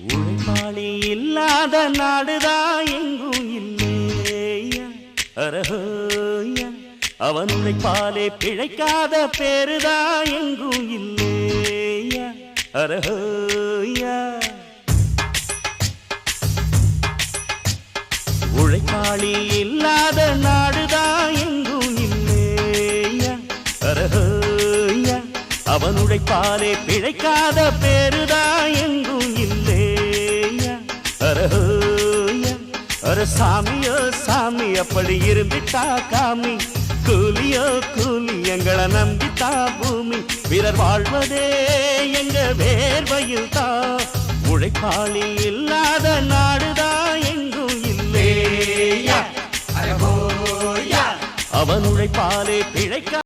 உழைப்பாளி இல்லாத நாடுதா எங்கும் இல்லையா அரஹோயா அவன் உழைப்பாலே பிழைக்காத பேருதா எங்கும் இல்லையா அரஹோயா உழைப்பாளி இல்லாத நாடுதா எங்கும் இல்லையா அரஹோயா அவன் உழைப்பாலே பிழைக்காத பேருதா எங்கும் இல்லையா அரஹோயா அர சாமியோ சாமி அப்படி இருந்துட்டா காமி கூலியோ கூலி எங்களை நம்பித்தா பூமி பிறர் வாழ்வதே எங்க வேர்வையில் தான் உழைப்பாளி இல்லாத நாடுதா எங்கும் இல்லையா அவன் உழைப்பாலே பிழைக்க